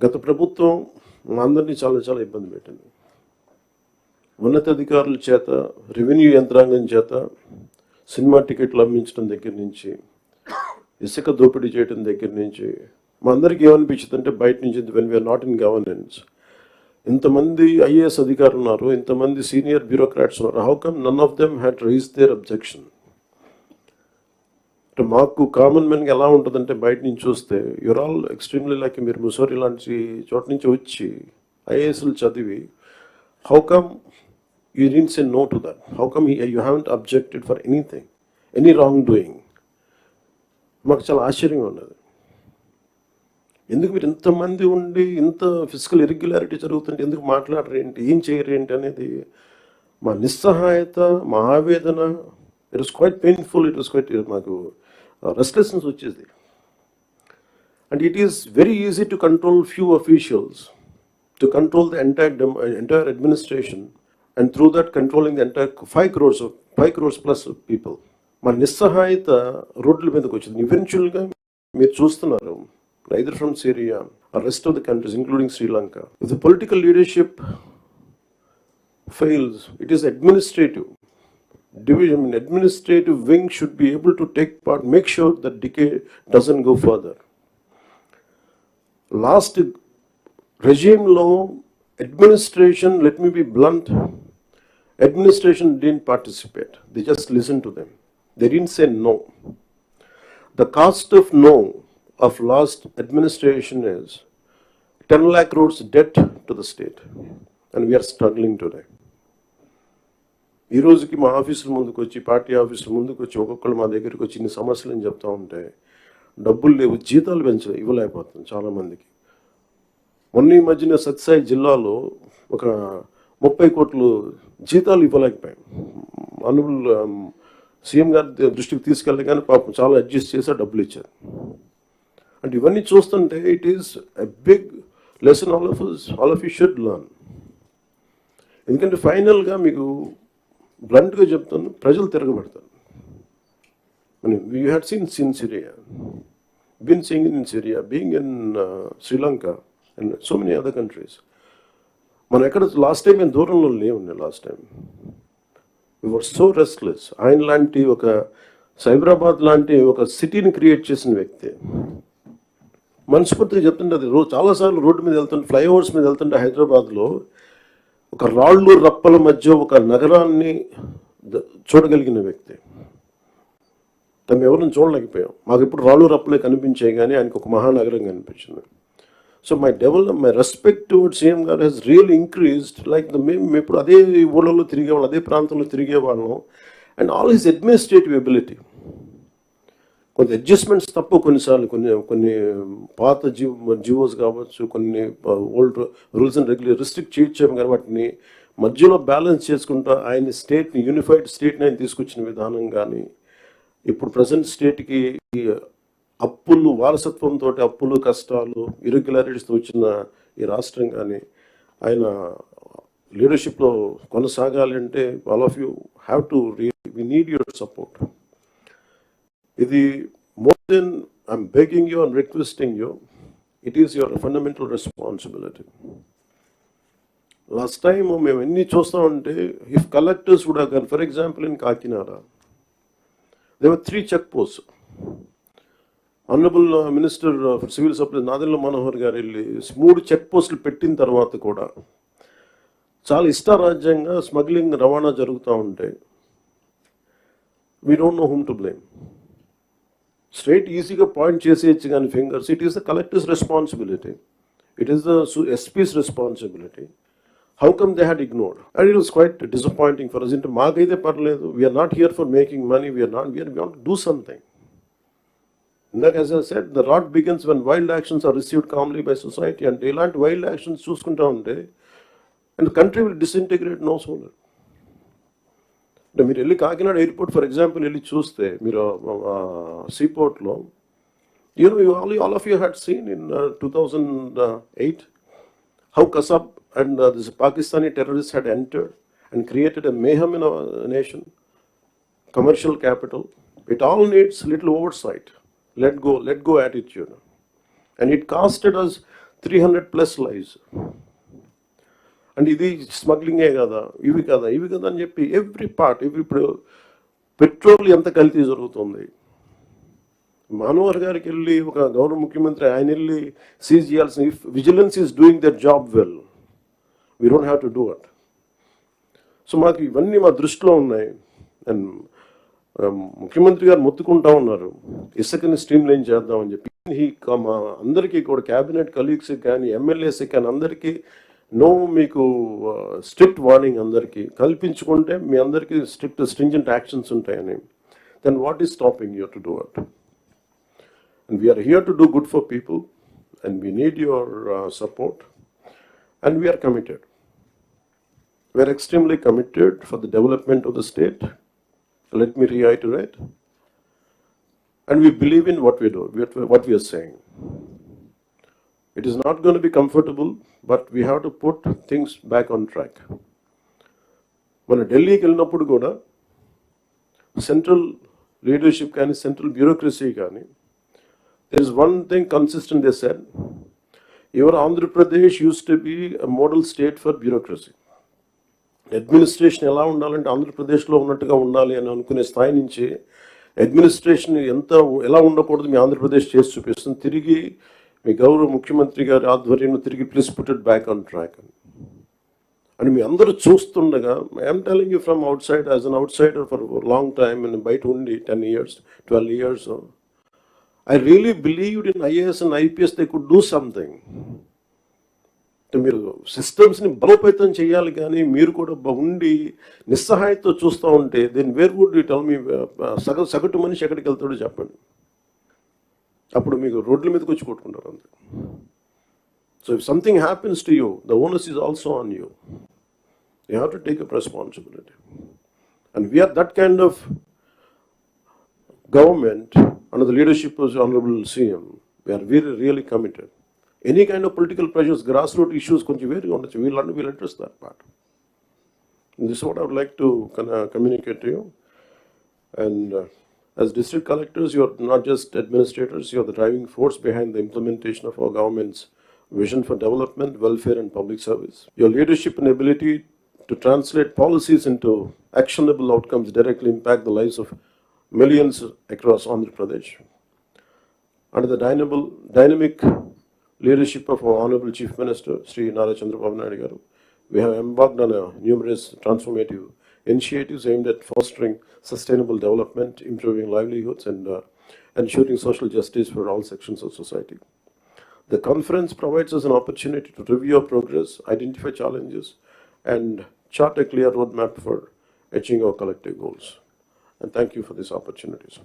గత ప్రభుత్వం మా అందరినీ చాలా చాలా ఇబ్బంది పెట్టింది. ఉన్నతాధికారుల చేత, రెవెన్యూ యంత్రాంగం చేత సినిమా టికెట్లు అమ్మించడం దగ్గర నుంచి, ఇసుక దోపిడీ చేయడం దగ్గర నుంచి మా అందరికీ ఏమనిపించింది అంటే బయట నుంచి when we are not in governance, ఇంతమంది ఐఏఎస్ అధికారులు ఉన్నారు, ఇంతమంది సీనియర్ బ్యూరోక్రాట్స్ ఉన్నారు, how come none of them had raise their objection. అంటే మాకు కామన్ మెన్కి ఎలా ఉంటుందంటే బయట నుంచి చూస్తే యూర్ ఆల్ ఎక్స్ట్రీమ్లీ లైక్ మీరు ముసోరి లాంటి చోట నుంచి వచ్చి ఐఏఎస్లు చదివి how come you didn't say no to that, how come you haven't objected for anything, any wrong doing. మాకు చాలా ఆశ్చర్యంగా ఉన్నది. ఎందుకు మీరు ఇంతమంది ఉండి ఇంత ఫిజికల్ ఇర్రెగ్యులారిటీ జరుగుతుంటే ఎందుకు మాట్లాడరేంటి, ఏం చేయరేంటి అనేది మా నిస్సహాయత, మా ఆవేదన. It was quite painful, it was quiet మాకు రెస్ట్లెస్నెస్ వచ్చేది. And it is very easy to control few officials, to control the entire administration, and through that controlling the entire 5 crores plus people. మా నిస్సహాయత రోడ్ల మీదకి వచ్చింది. ఈవెన్చువల్గా మీరు చూస్తున్నారు, either from Syria or rest of the countries, including Sri Lanka. If the political leadership fails, it is administrative division. Administrative wing should be able to take part, make sure that decay doesn't go further. Last regime law, administration, let me be blunt, administration didn't participate. They just listened to them. They didn't say no. The cost of no of last administration is 10 lakh crores debt to the state, and we are struggling today. ఈ రోజుకి మా ఆఫీసుల ముందుకు వచ్చి, party ఆఫీసుల ముందుకు వచ్చి ఒక్కొక్కరు మా దగ్గరికి వచ్చి ఇన్ని సమస్యలు అని చెప్తా ఉంటే డబ్బులు లేవు, జీతాలు ఇవ్వలేకపోతుంది చాలామందికి. మొన్న ఈ మధ్యన సత్సాయి జిల్లాలో ఒక 30 కోట్లు జీతాలు ఇవ్వలేకపోయాం. అనుబుల్ సీఎం గారి దృష్టికి తీసుకెళ్ళగానే పాపం చాలా అడ్జస్ట్ చేసి డబ్బులు ఇచ్చారు. అంటే ఇవన్నీ చూస్తుంటే it is a big lesson all of you should learn. ఎందుకంటే ఫైనల్గా మీకు బ్లంట్గా చెప్తాను, ప్రజలు తిరగబడతారు. You had seen Syria, been seeing in Syria, being in Sri Lanka and so many other countries. మనం ఎక్కడ లాస్ట్ టైం మేము దూరంలో లేవున్నాయి. Last time we were so restless. ఆయన లాంటి ఒక సైబరాబాద్ లాంటి ఒక సిటీని క్రియేట్ చేసిన వ్యక్తి మనస్ఫూర్తిగా చెప్తుంటే, అది చాలాసార్లు రోడ్డు మీద వెళ్తుంటే, ఫ్లైఓవర్స్ మీద వెళ్తుంటే హైదరాబాద్లో ఒక రాళ్ళు రప్పల మధ్య ఒక నగరాన్ని చూడగలిగిన వ్యక్తి. తను ఎవరిని చూడలేకపోయాం. మాకు ఇప్పుడు రాళ్ళు రప్పలే కనిపించాయి, కానీ ఆయనకు ఒక మహానగరం కనిపించింది. So my respect towards CM గారు హెస్ రియల్ ఇంక్రీజ్డ్. లైక్ మేము ఇప్పుడు అదే ఊళ్ళలో తిరిగేవాళ్ళం, అదే ప్రాంతంలో తిరిగేవాళ్ళం. And all his administrative ability, కొన్ని అడ్జస్ట్మెంట్స్ తప్ప కొన్నిసార్లు కొన్ని పాత జివోస్ కావచ్చు, కొన్ని old rules and regulation restrict చేయొచ్చాము, కానీ వాటిని మధ్యలో బ్యాలెన్స్ చేసుకుంటా ఆయన స్టేట్ని, యూనిఫైడ్ స్టేట్ని ఆయన తీసుకొచ్చిన విధానం కానీ, ఇప్పుడు ప్రజెంట్ స్టేట్కి అప్పులు, వారసత్వంతో అప్పులు, కష్టాలు, ఇర్రెగ్యులారిటీస్తో వచ్చిన ఈ రాష్ట్రం కానీ ఆయన లీడర్షిప్లో కొనసాగాలి అంటే all of you have to we need your support. ఇది more then I'm begging you and requesting you, it is your fundamental responsibility. Last time మేము ఎన్ని చూస్తామంటే, ఇఫ్ కలెక్టర్స్ కూడా కానీ, ఫర్ ఎగ్జాంపుల్ ఇన్ కాకినాడ దేవర్ 3 check post. Honourable minister for civil supplies Nadendla Manohar garu వెళ్ళి 3 check పోస్టులు పెట్టిన తర్వాత కూడా చాలా ఇష్టారాజ్యంగా స్మగ్లింగ్, రవాణా జరుగుతూ ఉంటే we don't know whom to blame. Straight ఈజీగా పాయింట్ చేసేయచ్చు కానీ fingers, it is the collectors responsibility, it is the SPs responsibility. How come they had ignored? And it was quite disappointing for us. అంటే మాకైతే పర్లేదు, we're not here for making money, we're want to do something. ఇందాక as I said, the rot begins when wild actions are received calmly by society. అంటే ఇలాంటి wild actions చూసుకుంటా ఉంటే and country will disintegrate no sooner. అంటే మీరు వెళ్ళి Kakinada airport for example వెళ్ళి చూస్తే, మీరు సీపోర్ట్లో, all of you had seen in 2008 how Kasab and this Pakistani terrorists had entered and created a mayhem in our nation, commercial capital. It all needs little oversight, let go attitude. And it costed us 300+ lives. And ఇది స్మగ్లింగే కదా, ఇవి కదా అని చెప్పి every part, ఇప్పుడు petrol ఎంత కల్తీ జరుగుతుంది. మనోహర్ గారికి వెళ్ళి ఒక గౌరవ ముఖ్యమంత్రి ఆయన వెళ్ళి సీజ్ చేయాల్సిన, if vigilance is doing their job well, we don't have to do it. So మాకు ఇవన్నీ మా దృష్టిలో ఉన్నాయి. అండ్ ముఖ్యమంత్రి గారు మొత్తుకుంటా ఉన్నారు ఇసుకని స్ట్రీమ్ లైన్ చేద్దామని చెప్పి. మా అందరికీ కూడా క్యాబినెట్ కలీగ్స్కి కానీ ఎమ్మెల్యేస్కి కానీ అందరికీ మీకు స్ట్రిక్ట్ వార్నింగ్ అందరికీ కల్పించుకుంటే మీ అందరికీ స్ట్రింజెంట్ యాక్షన్స్ ఉంటాయని. Then what is stopping you to do it? And we're here to do good for people and we need your support and we're committed. We're extremely committed for the development of the state. Let me reiterate. And we believe in what we do, what we are saying. It is not going to be comfortable, but we have to put things back on track. When Delhi kellinappudu kuda central leadership kani, central bureaucracy kani, there is one thing consistent. They said, your Andhra Pradesh used to be a model state for bureaucracy. Administration ఎలా ఉండాలంటే ఆంధ్రప్రదేశ్లో ఉన్నట్టుగా ఉండాలి అని అనుకునే స్థాయి నుంచి administration ఎలా ఉండకూడదు మీ ఆంధ్రప్రదేశ్ చేసి చూపిస్తుంది. తిరిగి మీ గౌరవ ముఖ్యమంత్రి గారి ఆధ్వర్యంలో తిరిగి please put it back on track అని మీ అందరూ చూస్తుండగా, I'm telling you from out side, as an out cider for long time, and బయట ఉండి 10 years, 12 years, I really believed in IAS and IPS they could do something. మీరు సిస్టమ్స్ని బలోపేతం చేయాలి, కానీ మీరు కూడా ఉండి నిస్సహాయతో చూస్తూ ఉంటే then where would you tell me? సగటు మనిషి ఎక్కడికి వెళ్తాడో చెప్పండి. అప్పుడు మీకు రోడ్ల మీదకి వచ్చి కొట్టుకుంటారు అంతే. So if something happens to you, the onus is also on you. You have to take up responsibility. And we're that kind of government under the leadership of honourable CM. We're really committed. Any kind of political pressures, grassroots issues, we'll address that part. And this is what I would like to communicate to you. And as district collectors, you are not just administrators, you are the driving force behind the implementation of our government's vision for development, welfare and public service. Your leadership and ability to translate policies into actionable outcomes directly impact the lives of millions across Andhra Pradesh. Under the dynamic leadership of our Honorable Chief Minister, Sri Nara Chandrababu Naidu Garu, we have embarked on numerous transformative initiatives aimed at fostering sustainable development, improving livelihoods, and ensuring social justice for all sections of society. The conference provides us an opportunity to review our progress, identify challenges, and chart a clear roadmap for achieving our collective goals. And thank you for this opportunity, sir.